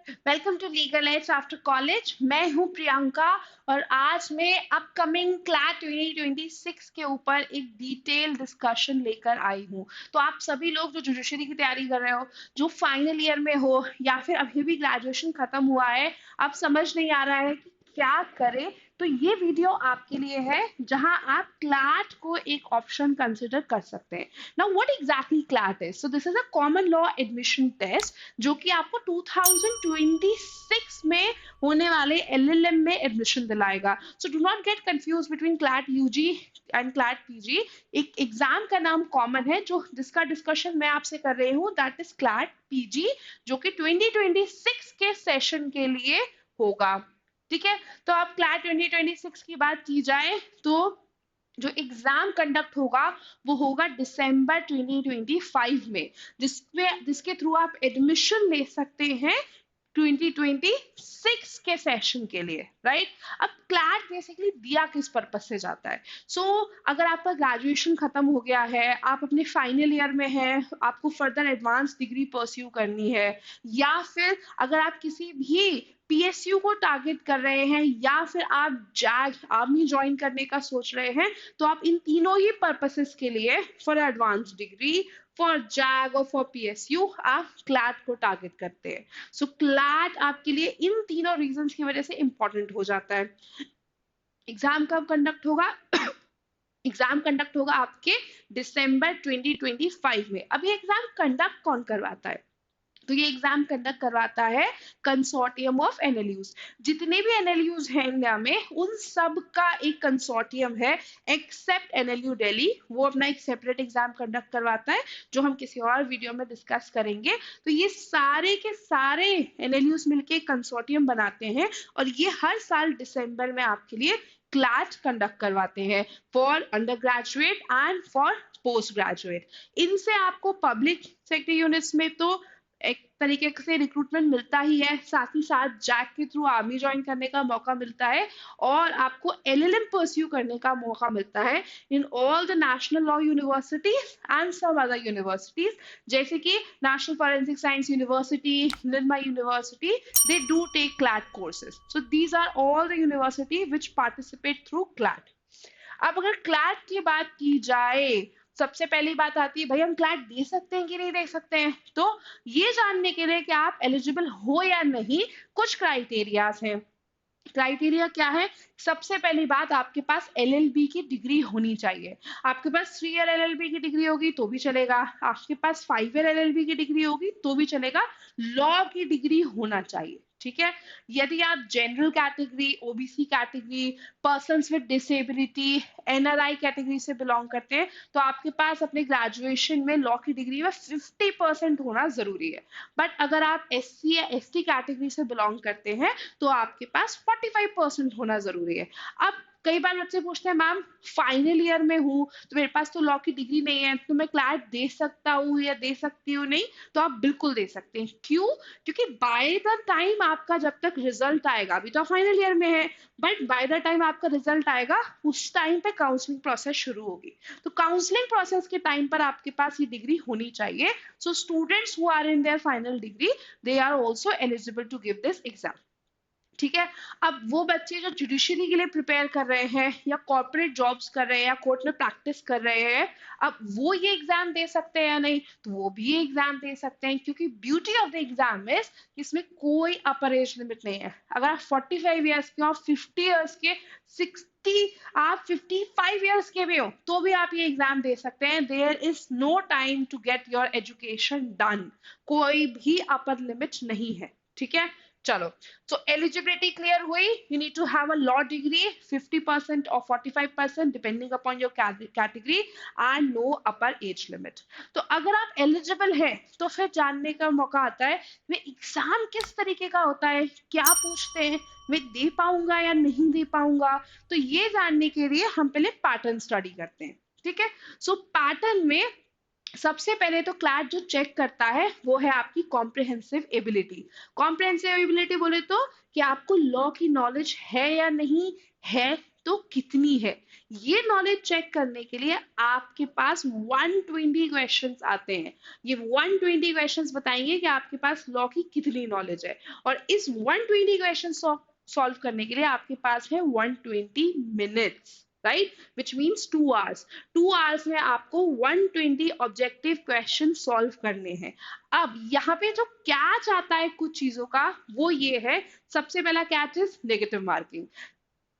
Welcome to legal aids after college. मैं हूं प्रियंका और आज मैं अपकमिंग क्लैट 2026 के ऊपर एक डिटेल डिस्कशन लेकर आई हूं। तो आप सभी लोग जो जुडिशरी की तैयारी कर रहे हो, जो फाइनल ईयर में हो या फिर अभी भी ग्रेजुएशन खत्म हुआ है, आप समझ नहीं आ रहा है कि क्या करें, तो ये वीडियो आपके लिए है जहां आप क्लैट को एक ऑप्शन कंसिडर कर सकते हैं। Now what exactly CLAT is? So this is a common law admission test जो कि आपको 2026 में होने वाले एलएलएम में एडमिशन दिलाएगा। So do not get confuse between CLAT UG and CLAT PG. एक एग्जाम का नाम कॉमन है जो जिसका डिस्कशन मैं आपसे कर रही हूँ, दैट इज क्लैट पीजी, जो कि 2026 के सेशन के लिए होगा। ठीक है, तो अब क्लैट 2026 की बात की जाए तो जो एग्जाम कंडक्ट होगा वो होगा दिसंबर 2025 में, जिसके थ्रू आप एडमिशन ले सकते हैं 2026 के सेशन के लिए, राइट? अब क्लैट बेसिकली दिया किस पर्पस से जाता है? अगर आपका ग्रेजुएशन खत्म हो गया है, आप अपने फाइनल ईयर में हैं, आपको फर्दर एडवांस डिग्री परस्यू करनी है, या फिर अगर आप किसी भी पीएसयू को टारगेट कर रहे हैं, या फिर आप जैग आर्मी ज्वाइन करने का सोच रहे हैं, तो आप इन तीनों ही पर्पसेस के लिए, for advance degree, for zag और फॉर पीएसयू, आप क्लैट को टारगेट करते हैं। सो क्लैट आपके लिए इन तीनों रीजंस की वजह से इंपॉर्टेंट हो जाता है। एग्जाम कब कंडक्ट होगा? एग्जाम कंडक्ट होगा आपके दिसंबर 2025 में। अभी एग्जाम कंडक्ट कौन करवाता है? तो ये एग्जाम कंडक्ट करवाता है कंसोर्टियम ऑफ एनएलयूज। जितने भी एनएलयूज हैं इंडिया में, उन सब का एक कंसोर्टियम है, एक्सेप्ट एनएलयू दिल्ली। वो अपना एक सेपरेट एग्जाम कंडक्ट करवाता है जो हम किसी और वीडियो में डिस्कस करेंगे। तो ये सारे के सारे एनएलयूज मिलके कंसोर्टियम बनाते हैं और ये हर साल दिसंबर में आपके लिए क्लैट कंडक्ट करवाते हैं for under graduate and for post graduate. इनसे आपको पब्लिक सेक्टर यूनिट्स में तो एक तरीके से रिक्रूटमेंट मिलता ही है, साथ ही साथ जैक के थ्रू आर्मी ज्वाइन करने का मौका मिलता है और आपको एलएलएम परस्यू करने का मौका मिलता है in all the national law universities and some other universities, जैसे कि national forensic science university, Nirma university, they do take CLAT courses. So these are all the university which participate through CLAT. अब अगर CLAT की बात की जाए, सबसे पहली बात आती है भाई हम क्लैट दे सकते हैं कि नहीं दे सकते हैं। तो ये जानने के लिए कि आप एलिजिबल हो या नहीं, कुछ क्राइटेरियाज हैं। क्राइटेरिया क्या है? सबसे पहली बात, आपके पास एलएलबी की डिग्री होनी चाहिए। आपके पास 3 ईयर एलएलबी की डिग्री होगी तो भी चलेगा, आपके पास 5 ईयर एलएलबी की डिग्री होगी तो भी चलेगा, लॉ की डिग्री होना चाहिए। ठीक है, यदि आप general category, OBC category, persons with disability, NRI category से बिलोंग करते हैं, तो आपके पास अपने ग्रेजुएशन में लॉ की डिग्री में 50% होना जरूरी है। बट अगर आप एससी या एसटी कैटेगरी से बिलोंग करते हैं तो आपके पास 45% होना जरूरी है। अब कई बार बच्चे पूछते हैं मैम फाइनल ईयर में हूँ तो मेरे पास तो लॉ की डिग्री नहीं है, तो मैं क्लैट दे सकता हूँ या दे सकती हूँ? नहीं, तो आप बिल्कुल दे सकते हैं। क्यों? क्योंकि बाय द टाइम आपका जब तक रिजल्ट आएगा, अभी तो फाइनल ईयर में है, बट बाय द टाइम आपका रिजल्ट आएगा उस टाइम पे काउंसलिंग प्रोसेस शुरू होगी। तो काउंसलिंग प्रोसेस के टाइम पर आपके पास ये डिग्री होनी चाहिए। So students who are in their final degree, they are also eligible to give this exam. ठीक है, अब वो बच्चे जो जुडिशरी के लिए प्रिपेयर कर रहे हैं या कॉर्पोरेट जॉब्स कर रहे हैं या कोर्ट में प्रैक्टिस कर रहे हैं, अब वो ये एग्जाम दे सकते हैं या नहीं? तो वो भी ये एग्जाम दे सकते हैं, क्योंकि beauty of the exam is इसमें कोई अपर एज लिमिट नहीं है। अगर आप 45 ईयर्स के हो, 50 ईयर्स के, 60, आप 55 ईयर्स के भी हो तो भी आप ये एग्जाम दे सकते हैं। There is no time to get your education done, कोई भी अपर लिमिट नहीं है। ठीक है, चलो, तो एलिजिबिलिटी क्लियर हुई। You need to have a law degree 50% और 45% depending upon your category and no upper age limit. तो अगर आप एलिजिबल हैं तो फिर जानने का मौका आता है वे एग्जाम किस तरीके का होता है, क्या पूछते हैं, मैं दे पाऊंगा या नहीं दे पाऊंगा। तो ये जानने के लिए हम पहले पैटर्न स्टडी करते हैं। ठीक है, सो पैटर्न में सबसे पहले तो क्लैट जो चेक करता है वो है आपकी कॉम्प्रिहेंसिव एबिलिटी। कॉम्प्रिहेंसिव एबिलिटी बोले तो कि आपको लॉ की नॉलेज है या नहीं है। तो तो कितनी है। ये नॉलेज चेक करने के लिए आपके पास 120 क्वेश्चंस आते हैं। ये 120 क्वेश्चंस बताएंगे कि आपके पास लॉ की कितनी नॉलेज है, और इस 120 क्वेश्चन सॉल्व करने के लिए आपके पास है 120 minutes, right, which means 2 hours. 2 hours में आपको 120 ऑब्जेक्टिव क्वेश्चन सॉल्व करने हैं। अब यहाँ पे जो कैच आता है कुछ चीजों का, वो ये है, सबसे पहला catch is negative marking.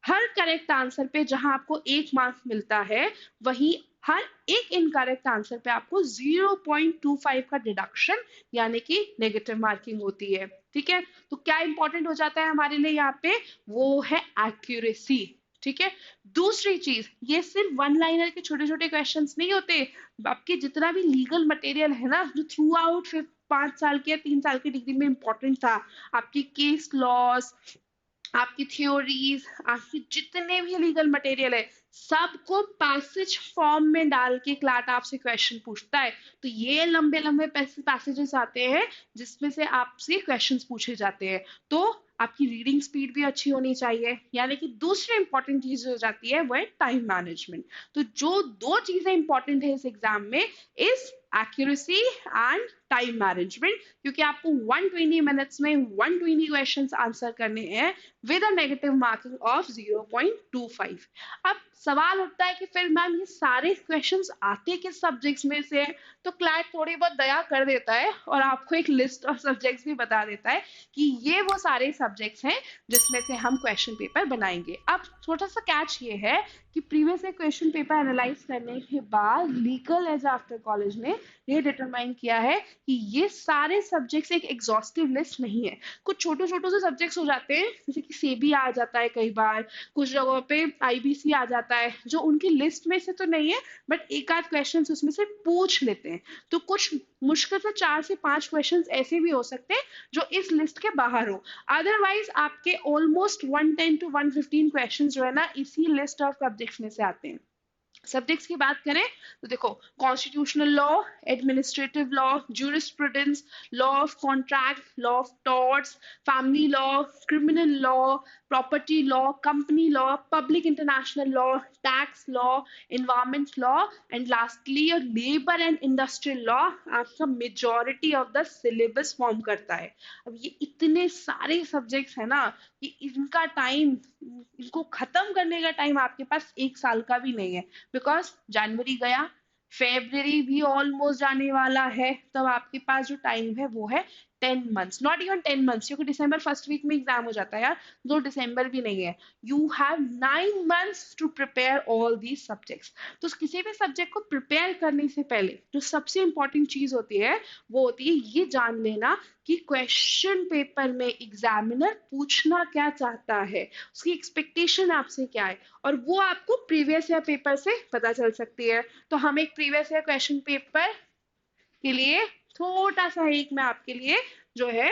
Her correct answer पे जहां आपको 1 मार्क्स मिलता है, वहीं हर एक इनकरेक्ट आंसर पे आपको 0.25 का डिडक्शन यानी कि नेगेटिव मार्किंग होती है। ठीक है, तो क्या इंपॉर्टेंट हो जाता है हमारे लिए यहाँ पे, वो है एक्यूरेसी। ठीक है, दूसरी चीज, ये सिर्फ वन लाइनर के छोटे छोटे क्वेश्चंस नहीं होते। आपके जितना भी लीगल मटेरियल है ना, जो थ्रू आउट 5 साल के या 3 साल की डिग्री में इंपॉर्टेंट था, आपकी केस लॉस, आपकी थ्योरीज, आपकी जितने भी लीगल मटेरियल है, सबको पैसेज फॉर्म में डाल के क्लाट आपसे क्वेश्चन पूछता है। तो ये लंबे लंबे पैसेजेस आते हैं जिसमें से आपसे क्वेश्चंस पूछे जाते हैं। तो आपकी रीडिंग स्पीड भी अच्छी होनी चाहिए, यानी कि दूसरी इंपॉर्टेंट चीज हो जाती है वो है टाइम मैनेजमेंट। तो जो दो चीजें इंपॉर्टेंट है इस एग्जाम में is accuracy and time management, क्योंकि आपको 120 मिनट्स में 120 क्वेश्चंस आंसर करने हैं with a negative marking of 0.25। अब सवाल उठता है कि फिर मैम ये सारे क्वेश्चंस आते किस सब्जेक्ट्स में से है, तो क्लैट थोड़ी बहुत दया कर देता है और आपको एक लिस्ट ऑफ सब्जेक्ट्स भी बता देता है कि ये वो सारे सब्जेक्ट्स हैं जिसमें से हम क्वेश्चन पेपर बनाएंगे। अब छोटा सा कैच ये है कि प्रीवियस क्वेश्चन पेपर एनालाइज करने के बाद लीगल एज आफ्टर कॉलेज ने ये डिटरमाइन किया है कि ये सारे सब्जेक्ट्स एक एग्जॉस्टिव लिस्ट नहीं है। कुछ छोटे छोटे से सब्जेक्ट्स हो जाते हैं, जैसे कि सेबी आ जाता है कई बार, कुछ जगहों पे आईबीसी आ जाता है, जो उनकी लिस्ट में से तो नहीं है बट एक आध क्वेश्चन उसमें से पूछ लेते हैं। तो कुछ मुश्किल से 4 से 5 क्वेश्चन ऐसे भी हो सकते हैं जो इस लिस्ट के बाहर हो। अदरवाइज आपके ऑलमोस्ट 110 to 115 क्वेश्चन जो है ना इसी लिस्ट ऑफ सब्जेक्ट्स में से आते हैं। सब्जेक्ट्स की बात करें तो देखो, constitutional law, administrative law, jurisprudence, law of contract, law of torts, family law, criminal law, property law, company law, public international law, tax law, environment law and lastly labour and industrial law आपका majority of the syllabus form करता है। अब ये इतने सारे subjects है ना कि इनका टाइम, इनको खत्म करने का टाइम आपके पास 1 साल का भी नहीं है, बिकॉज जनवरी गया, फेब्रवरी भी ऑलमोस्ट जाने वाला है, तब आपके पास जो टाइम है वो है 10 मंथ्स, नॉट इवन 10 मंथ्स, क्योंकि दिसंबर फर्स्ट वीक में एग्जाम हो जाता है यार, जो दिसंबर भी नहीं है। You have 9 months to prepare all these subjects. तो किसी भी सब्जेक्ट को प्रिपेयर करने से पहले जो सबसे इंपॉर्टेंट चीज होती है वो होती है ये जान लेना कि क्वेश्चन पेपर में एग्जामिनर पूछना क्या चाहता है, उसकी एक्सपेक्टेशन आपसे क्या है, और वो आपको प्रीवियस ईयर पेपर से पता चल सकती है। तो हम एक प्रीवियस ईयर क्वेश्चन पेपर के लिए छोटा सा एक मैं आपके लिए जो है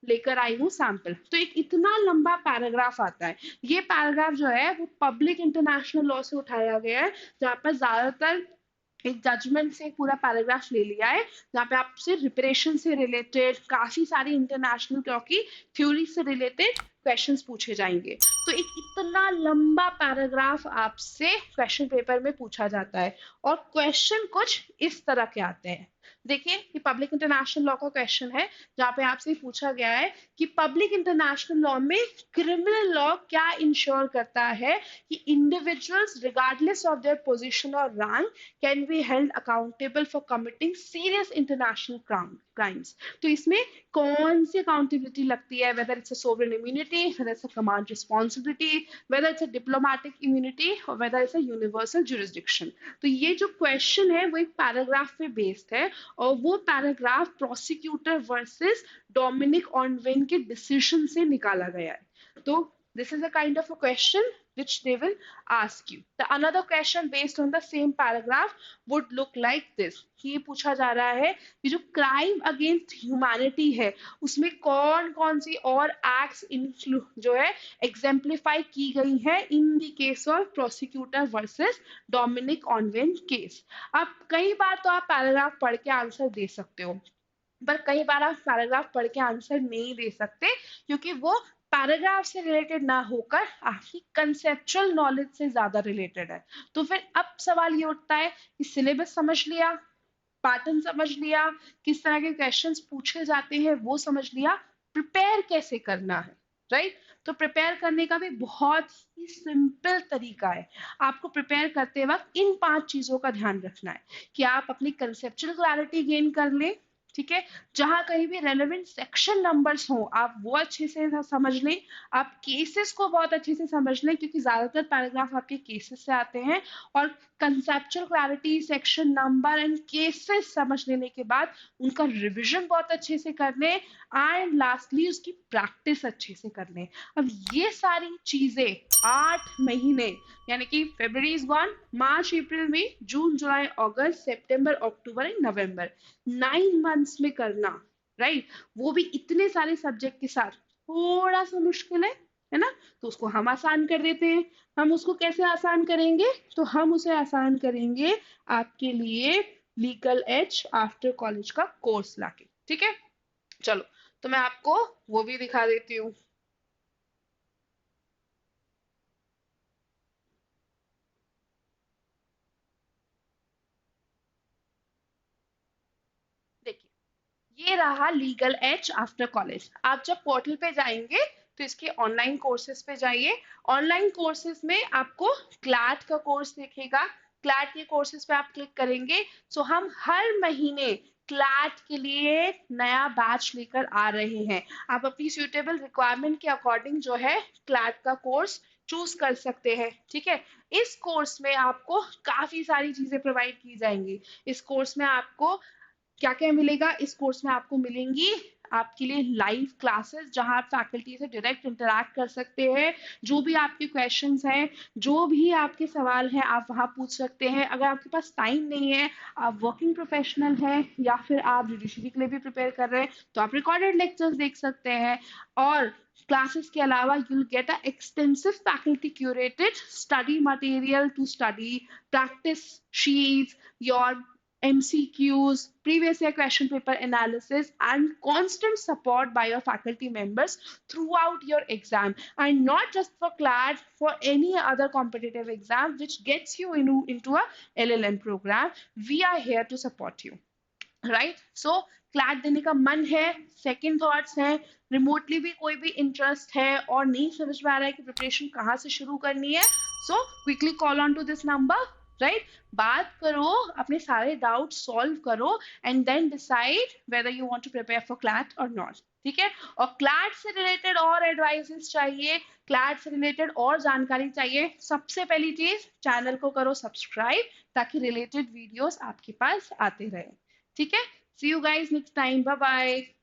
लेकर आई हूँ सैंपल। तो एक इतना लंबा पैराग्राफ आता है, ये पैराग्राफ जो है वो पब्लिक इंटरनेशनल लॉ से उठाया गया है, जहाँ पर ज्यादातर एक जजमेंट से पूरा पैराग्राफ ले लिया है, जहाँ पे आपसे रिपरेशन से रिलेटेड काफी सारी इंटरनेशनल लॉ की थ्योरी से रिलेटेड क्वेश्चंस पूछे जाएंगे। तो एक इतना लंबा पैराग्राफ आपसे क्वेश्चन पेपर में पूछा जाता है, और क्वेश्चन कुछ इस तरह के आते हैं। देखिए, ये पब्लिक इंटरनेशनल लॉ का क्वेश्चन है, जहाँ पे आपसे पूछा गया है कि पब्लिक इंटरनेशनल लॉ में क्रिमिनल लॉ क्या इंश्योर करता है कि individuals regardless of their position और rank can be held accountable for committing serious international crimes. तो इसमें कौन सी अकाउंटेबिलिटी लगती है, whether it's a sovereign immunity, whether it's a command responsibility, whether it's a diplomatic immunity और whether it's a universal jurisdiction. तो ये जो क्वेश्चन है वो एक पैराग्राफ पे बेस्ड है, और वो पैराग्राफ प्रोसिक्यूटर वर्सेस डोमिनिक ऑनवेन के डिसीजन से निकाला गया है। तो this is a kind of a question which they will ask you. The another question based on the same paragraph would look like this. ये पूछा जा रहा है कि जो क्राइम अगेंस्ट ह्यूमैनिटी है उसमें कौन कौन सी और एक्ट्स जो है एग्जेम्प्लीफाई की गई है in the case of prosecutor versus Dominic ऑनवेन केस। अब कई बार तो आप पैराग्राफ पढ़ के आंसर दे सकते हो, पर कई बार आप पैराग्राफ पढ़ के आंसर नहीं दे सकते, क्योंकि वो पैराग्राफ से रिलेटेड ना होकर आपकी कंसेप्चुअल नॉलेज से ज्यादा रिलेटेड है। तो फिर अब सवाल ये उठता है कि सिलेबस समझ लिया, पैटर्न समझ लिया, किस तरह के क्वेश्चंस पूछे जाते हैं वो समझ लिया, प्रिपेयर कैसे करना है, राइट? तो प्रिपेयर करने का भी बहुत ही सिंपल तरीका है। आपको प्रिपेयर करते वक्त इन 5 चीजों का ध्यान रखना है कि आप अपनी कंसेप्चुअल क्लैरिटी गेन कर लें, ठीक है? जहां कहीं भी रेलेवेंट सेक्शन नंबर्स हो आप वो अच्छे से समझ लें, आप केसेस को बहुत अच्छे से समझ लें क्योंकि ज्यादातर पैराग्राफ आपके केसेस से आते हैं, और conceptual clarity, section number and cases समझ लेने के बाद उनका रिवीजन बहुत अच्छे से कर लें, एंड लास्टली उसकी प्रैक्टिस अच्छे से कर लें। अब ये सारी चीजें 8 महीने, यानी कि February is gone, March April May June July August September October and November, 9 months में करना, राइट? वो भी इतने सारे सब्जेक्ट के साथ थोड़ा सा मुश्किल है ना? तो उसको हम आसान कर देते हैं। हम उसको कैसे आसान करेंगे? तो हम उसे आसान करेंगे आपके लिए लीगल एज आफ्टर कॉलेज का कोर्स लाके, ठीक है? चलो, तो मैं आपको वो भी दिखा देती हूँ। देखिए, ये रहा लीगल एज आफ्टर कॉलेज। आप जब पोर्टल पे जाएंगे तो इसके ऑनलाइन कोर्सेज पे जाइए। ऑनलाइन कोर्सेज में आपको क्लैट का कोर्स दिखेगा। क्लैट के कोर्सेज पे आप क्लिक करेंगे, सो हम हर महीने क्लैट के लिए नया बैच लेकर आ रहे हैं। आप अपनी सुटेबल रिक्वायरमेंट के अकॉर्डिंग जो है क्लैट का कोर्स चूज कर सकते हैं, ठीक है? इस कोर्स में आपको काफी सारी चीजें प्रोवाइड की जाएंगी। इस कोर्स में आपको क्या क्या मिलेगा? इस कोर्स में आपको मिलेंगी आपके लिए लाइव क्लासेस जहां आप फैकल्टी से डायरेक्ट इंटरैक्ट कर सकते हैं। जो भी आपके क्वेश्चंस हैं, जो भी आपके सवाल हैं, आप वहां पूछ सकते हैं। अगर आपके पास टाइम नहीं है, आप वर्किंग प्रोफेशनल हैं या फिर आप जुडिशरी के लिए भी प्रिपेयर कर रहे हैं, तो आप रिकॉर्डेड लेक्चर्स देख सकते हैं। और क्लासेस के अलावा you will get a extensive faculty curated study material to study, practice sheets, your MCQs, previous year question paper analysis, and constant support by your faculty members throughout your exam. And not just for CLAT, for any other competitive exam which gets you into a LLM program, we are here to support you. Right? So CLAT देने का मन है, second thoughts है, remotely भी कोई भी interest है और नहीं समझ में आ रहा है कि प्रिपरेशन कहाँ से शुरू करनी है, so quickly call on to this number, right? बात करो, अपने सारे डाउट सॉल्व करो, and then decide whether you want to prepare for CLAT और नॉट, ठीक है? और क्लैट से रिलेटेड और एडवाइसेस चाहिए, क्लैट से रिलेटेड और जानकारी चाहिए, सबसे पहली चीज चैनल को करो सब्सक्राइब ताकि रिलेटेड वीडियोस आपके पास आते रहे, ठीक है? See you guys next time. Bye bye.